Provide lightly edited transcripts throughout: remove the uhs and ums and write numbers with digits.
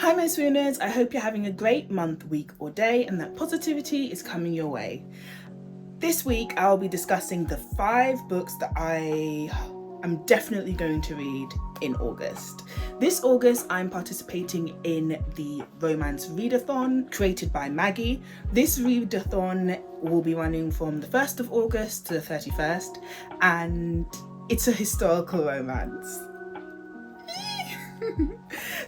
Hi my swooners, I hope you're having a great month, week or day and that positivity is coming your way. This week I'll be discussing the 5 books that I am definitely going to read in August. This August I'm participating in the Romance Readathon created by Maggie. This readathon will be running from the 1st of August to the 31st and it's a historical romance.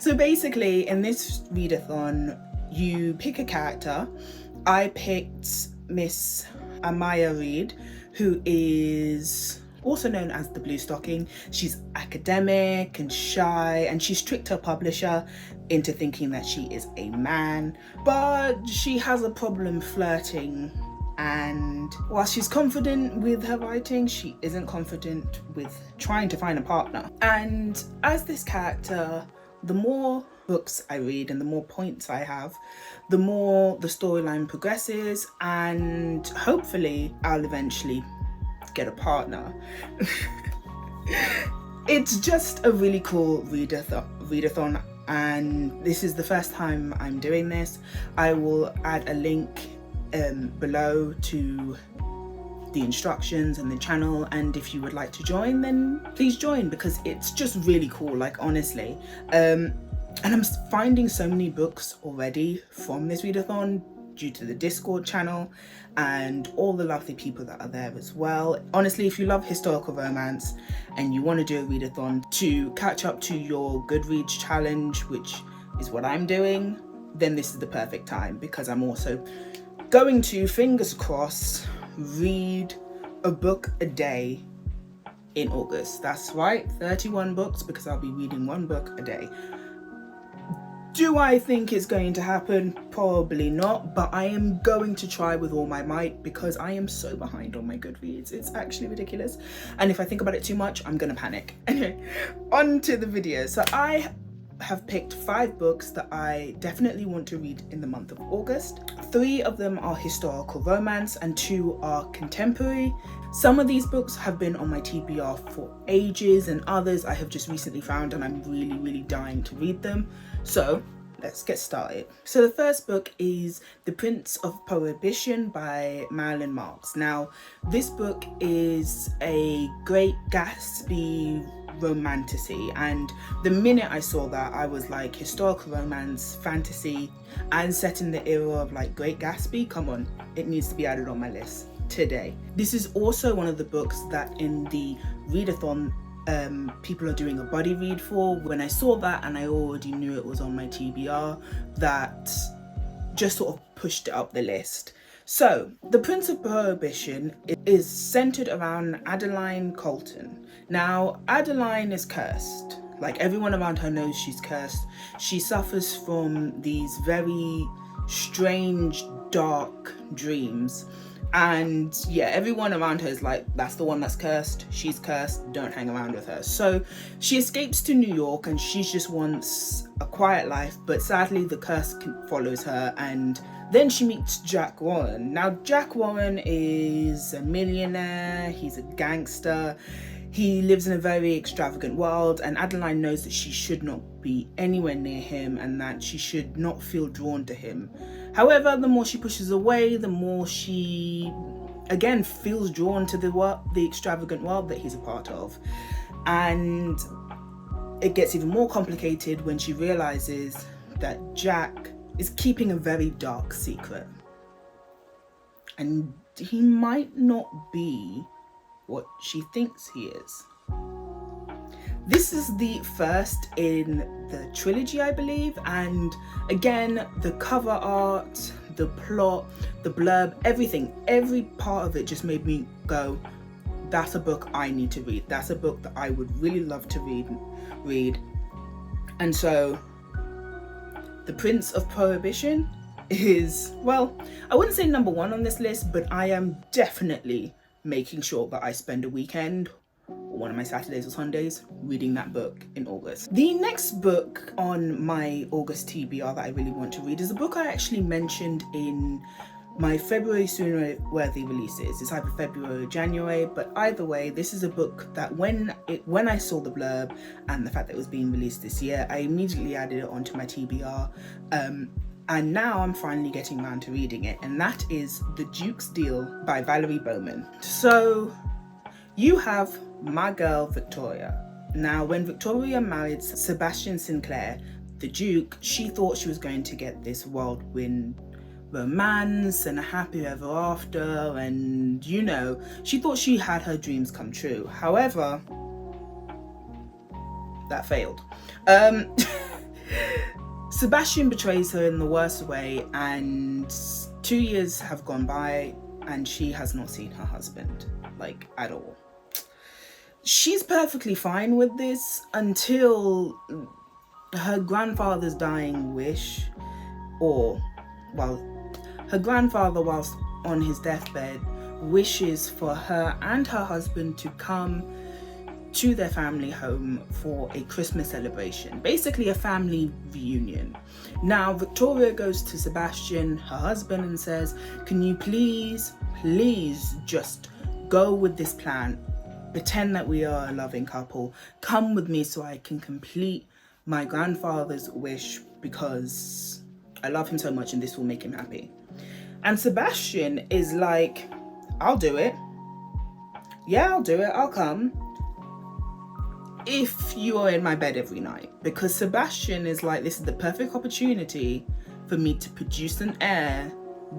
So basically in this readathon you pick a character. I picked Miss Amaya Reed, who is also known as the Blue Stocking. She's academic and shy and she's tricked her publisher into thinking that she is a man, but she has a problem flirting, and while she's confident with her writing, she isn't confident with trying to find a partner. And as this character, the more books I read and the more points I have, the more the storyline progresses and hopefully I'll eventually get a partner. It's just a really cool readathon and this is the first time I'm doing this. I will add a link below to the instructions and the channel, and if you would like to join then please join because it's just really cool, like honestly. And I'm finding so many books already from this readathon due to the Discord channel and all the lovely people that are there as well. Honestly, if you love historical romance and you want to do a readathon to catch up to your Goodreads challenge, which is what I'm doing, then this is the perfect time because I'm also going to, fingers crossed, read a book a day in August. That's right, 31 books, because I'll be reading 1 book a day. Do I think it's going to happen? Probably not, but I am going to try with all my might because I am so behind on my Goodreads. It's actually ridiculous. And if I think about it too much, I'm gonna panic. Anyway, on to the video. So I have picked 5 books that I definitely want to read in the month of August. 3 of them are historical romance and 2 are contemporary. Some of these books have been on my TBR for ages and others I have just recently found and I'm really dying to read them. So let's get started. So the first book is The Prince of Prohibition by Marilyn Marks. Now this book is a Great Gatsby romantasy, and the minute I saw that I was like, historical romance, fantasy, and set in the era of like Great Gatsby, come on, it needs to be added on my list today. This is also one of the books that in the readathon people are doing a buddy read for. When I saw that and I already knew it was on my TBR, that just sort of pushed it up the list. So The Prince of Prohibition is centered around Adeline Colton. Now Adeline is cursed, like everyone around her knows she's cursed. She suffers from these very strange dark dreams, and yeah, everyone around her is like, that's the one that's cursed, she's cursed, don't hang around with her. So she escapes to New York and she just wants a quiet life, but sadly the curse follows her, and then she meets Jack Warren. Now Jack Warren is a millionaire, he's a gangster, he lives in a very extravagant world, and Adeline knows that she should not be anywhere near him and that she should not feel drawn to him. However, the more she pushes away, the more she again feels drawn to the extravagant world that he's a part of. And it gets even more complicated when she realizes that Jack is keeping a very dark secret, and he might not be what she thinks he is. This is the first in the trilogy, I believe, and again, the cover art, the plot, the blurb, everything, every part of it just made me go, that's a book I need to read. That's a book that I would really love to read. And so The Prince of Prohibition is, well, I wouldn't say number 1 on this list, but I am definitely making sure that I spend a weekend or one of my Saturdays or Sundays reading that book in August. The next book on my August TBR that I really want to read is a book I actually mentioned in my February swoon-worthy releases. It's either February or January, but either way, this is a book that when I saw the blurb and the fact that it was being released this year, I immediately added it onto my TBR. And now I'm finally getting around to reading it, and that is The Duke's Deal by Valerie Bowman. So you have my girl Victoria. Now, when Victoria married Sebastian Sinclair, the Duke, she thought she was going to get this whirlwind romance and a happy ever after, and you know, she thought she had her dreams come true. However, that failed. Sebastian betrays her in the worst way, and 2 years have gone by and she has not seen her husband, like, at all. She's perfectly fine with this until her grandfather's dying wish, or, well, her grandfather, whilst on his deathbed, wishes for her and her husband to come to their family home for a Christmas celebration, basically a family reunion. Now, Victoria goes to Sebastian, her husband, and says, can you please just go with this plan, pretend that we are a loving couple, come with me so I can complete my grandfather's wish, because I love him so much and this will make him happy. And Sebastian is like, I'll do it. Yeah, I'll do it. I'll come. If you are in my bed every night. Because Sebastian is like, this is the perfect opportunity for me to produce an heir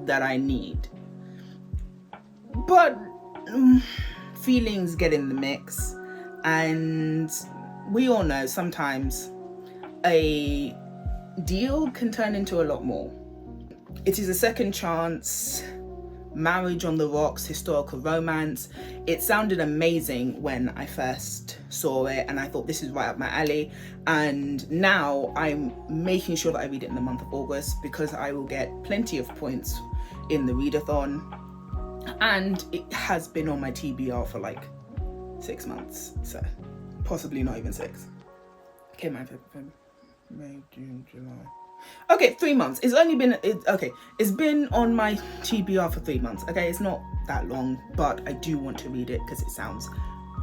that I need. But feelings get in the mix. And we all know sometimes a deal can turn into a lot more. It is a second chance, marriage on the rocks, historical romance. It sounded amazing when I first saw it, and I thought this is right up my alley. And now I'm making sure that I read it in the month of August, because I will get plenty of points in the readathon. And it has been on my TBR for like 6 months, so possibly not even 6. Okay, May, June, July. Okay, 3 months. It's been on my TBR for 3 months. Okay, it's not that long, but I do want to read it because it sounds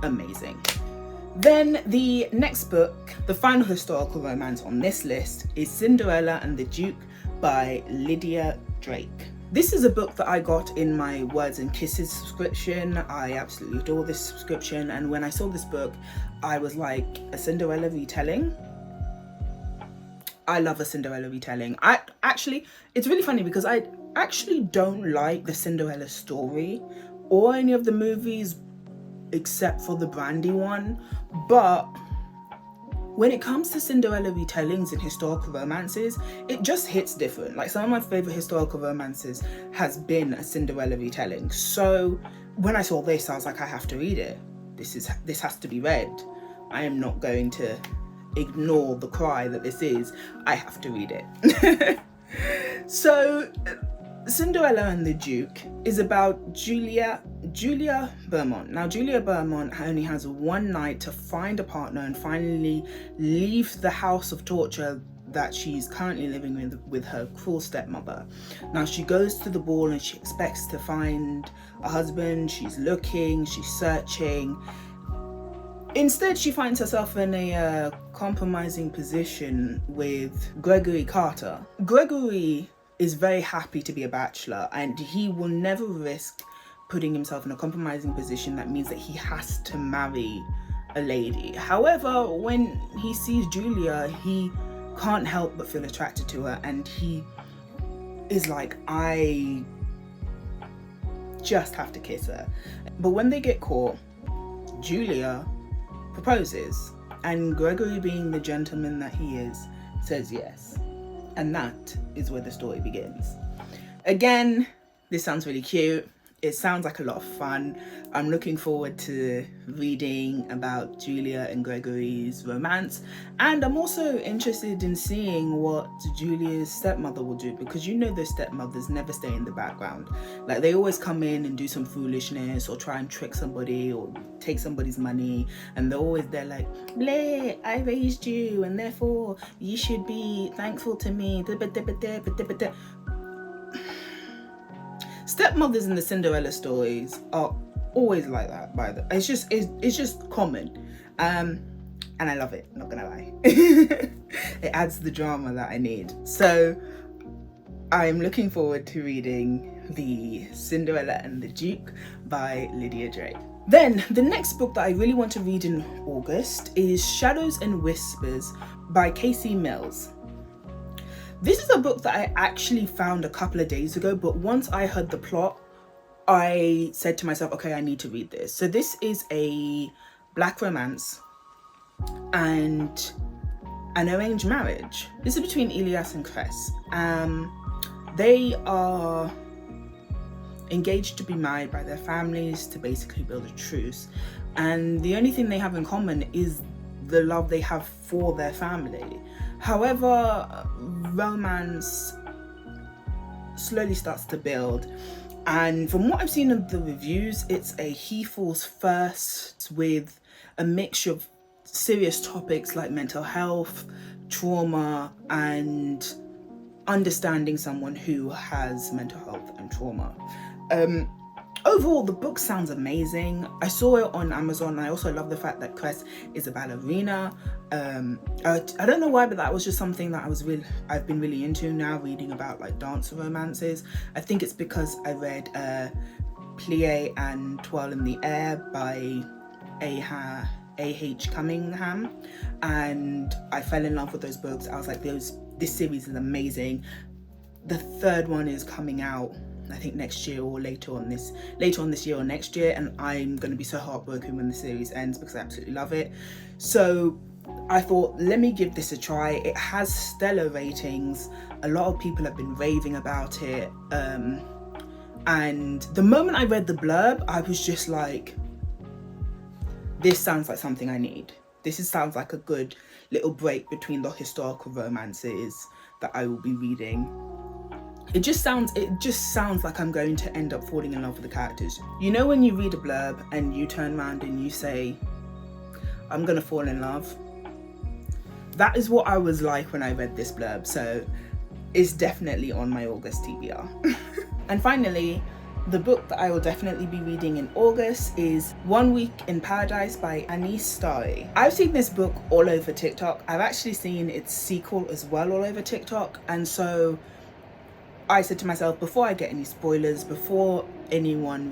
amazing. Then the next book, the final historical romance on this list, is Cinderella and the Duke by Lydia Drake. This is a book that I got in my Words and Kisses subscription. I absolutely adore this subscription, and when I saw this book, I was like, a Cinderella retelling? I love a Cinderella retelling. It's really funny because I actually don't like the Cinderella story or any of the movies except for the Brandy one. But when it comes to Cinderella retellings and historical romances, it just hits different. Like, some of my favorite historical romances has been a Cinderella retelling. So when I saw this, I was like, I have to read it. This has to be read. I am not going to ignore the cry that this is. I have to read it. So Cinderella and the Duke is about Julia Beaumont. Now, Julia Beaumont only has one night to find a partner and finally leave the house of torture that she's currently living with her cruel stepmother. Now, she goes to the ball and she expects to find a husband. She's looking, she's searching. Instead, she finds herself in a compromising position with Gregory Carter. Gregory is very happy to be a bachelor, and he will never risk putting himself in a compromising position that means that he has to marry a lady. However, when he sees Julia, he can't help but feel attracted to her, and he is like, I just have to kiss her. But when they get caught, Julia proposes, and Gregory, being the gentleman that he is, says yes. And that is where the story begins. Again, this sounds really cute. It sounds like a lot of fun. I'm looking forward to reading about Julia and Gregory's romance. And I'm also interested in seeing what Julia's stepmother will do, because you know those stepmothers never stay in the background. Like, they always come in and do some foolishness or try and trick somebody or take somebody's money. And they're always there like, bleh, I raised you and therefore you should be thankful to me. Stepmothers in the Cinderella stories are always like that, it's just common. And I love it, not gonna lie. It adds the drama that I need. So I'm looking forward to reading the Cinderella and the Duke by Lydia Drake. Then the next book that I really want to read in August is Shadows and Whispers by Casey Mills. This is a book that I actually found a couple of days ago, but once I heard the plot, I said to myself, okay, I need to read this. So this is a black romance and an arranged marriage. This is between Elias and Cress. They are engaged to be married by their families to basically build a truce. And the only thing they have in common is the love they have for their family. However, romance slowly starts to build. And from what I've seen of the reviews, it's a he falls first with a mixture of serious topics like mental health, trauma, and understanding someone who has mental health and trauma. Overall, the book sounds amazing. I saw it on Amazon. I also love the fact that Cress is a ballerina. I don't know why, but that was just something that I've been really into now, reading about like dance romances. I think it's because I read Plie and Twirl in the Air by A.H. Cunningham, and I fell in love with those books. I was like, this series is amazing. The third one is coming out, I think next year or later on this year or next year, and I'm going to be so heartbroken when the series ends because I absolutely love it. So I thought, let me give this a try. It has stellar ratings. A lot of people have been raving about it, and the moment I read the blurb, I was just like, this sounds like something I need. Sounds like a good little break between the historical romances that I will be reading. It just sounds like I'm going to end up falling in love with the characters. You know when you read a blurb and you turn around and you say, I'm gonna fall in love? That is what I was like when I read this blurb, so it's definitely on my August TBR. And finally, the book that I will definitely be reading in August is 1 Week in Paradise by Anise Starre. I've seen this book all over TikTok. I've actually seen its sequel as well all over TikTok, and so I said to myself, before I get any spoilers, before anyone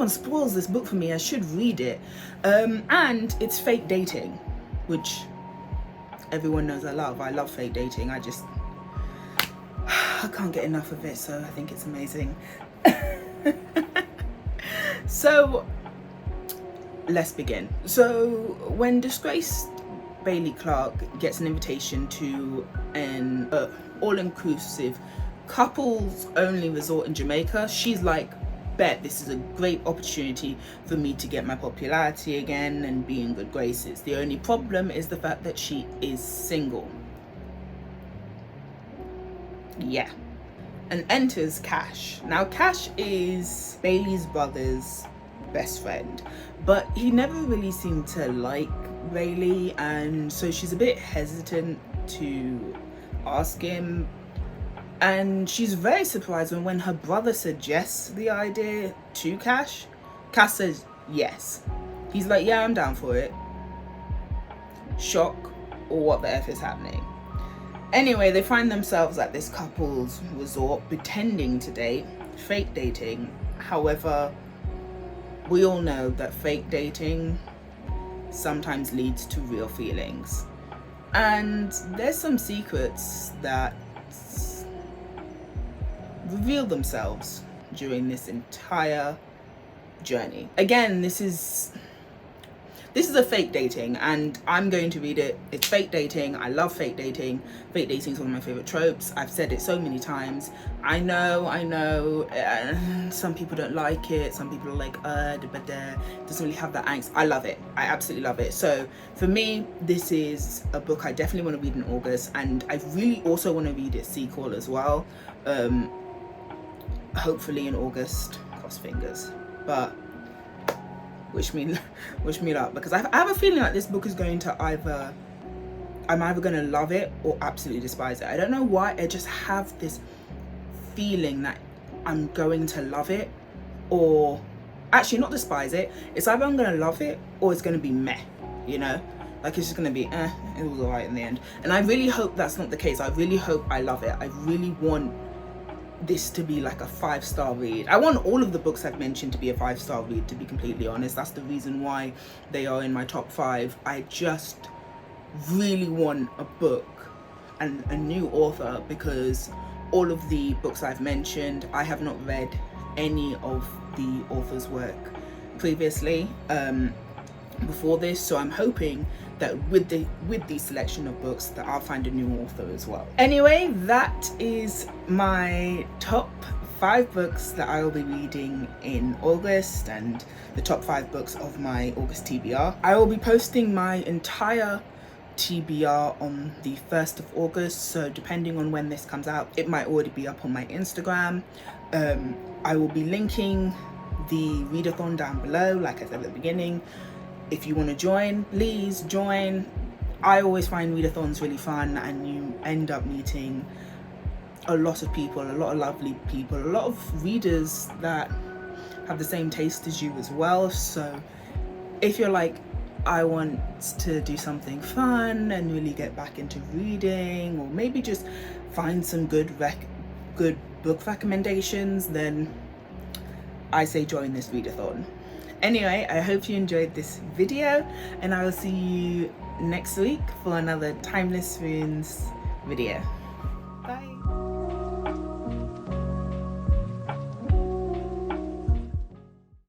spoils this book for me, I should read it. And it's fake dating, which everyone knows I love. I love fake dating. I can't get enough of it, so I think it's amazing. So let's begin. So when disgraced Bailey Clark gets an invitation to an all-inclusive couples only resort in Jamaica, she's like, bet this is a great opportunity for me to get my popularity again and be in good graces. The only problem is the fact that she is single. Yeah. And enters Cash. Now Cash is Bailey's brother's best friend, but he never really seemed to like Bailey, and so she's a bit hesitant to ask him, and she's very surprised when her brother suggests the idea to Cash. Cash says yes. He's like, yeah, I'm down for it. Shock, or what the F is happening? Anyway, they find themselves at this couple's resort pretending to date, fake dating. However, we all know that fake dating sometimes leads to real feelings. And there's some secrets that reveal themselves during this entire journey. Again, this is a fake dating, and I'm going to read it. It's fake dating. I love fake dating. Fake dating is one of my favorite tropes. I've said it so many times. I know, some people don't like it. Some people are like, but it doesn't really have that angst. I love it. I absolutely love it. So for me, this is a book I definitely want to read in August, and I really also want to read its sequel as well. Hopefully in August, cross fingers. But wish me luck, because I have a feeling like this book is going to I'm either going to love it or absolutely despise it. I don't know why, I just have this feeling that I'm going to love it, or actually not despise it. It's either I'm going to love it or it's going to be meh, you know? Like it's just going to be, it was alright in the end. And I really hope that's not the case. I really hope I love it. I really want this to be like a 5-star read. I want all of the books I've mentioned to be a 5-star read, to be completely honest. That's the reason why they are in my top 5. I just really want a book and a new author, because all of the books I've mentioned, I have not read any of the author's work previously before this, so I'm hoping that with the selection of books that I'll find a new author as well. Anyway, that is my top 5 books that I will be reading in August, and the top 5 books of my August TBR. I will be posting my entire TBR on the 1st of August, so depending on when this comes out, it might already be up on my Instagram. I will be linking the readathon down below, like I said at the beginning. If you want to join, please join. I always find readathons really fun, and you end up meeting a lot of people, a lot of lovely people, a lot of readers that have the same taste as you as well. So if you're like, I want to do something fun and really get back into reading, or maybe just find some good book recommendations, then I say join this readathon. Anyway, I hope you enjoyed this video, and I will see you next week for another Timeless Swoons video.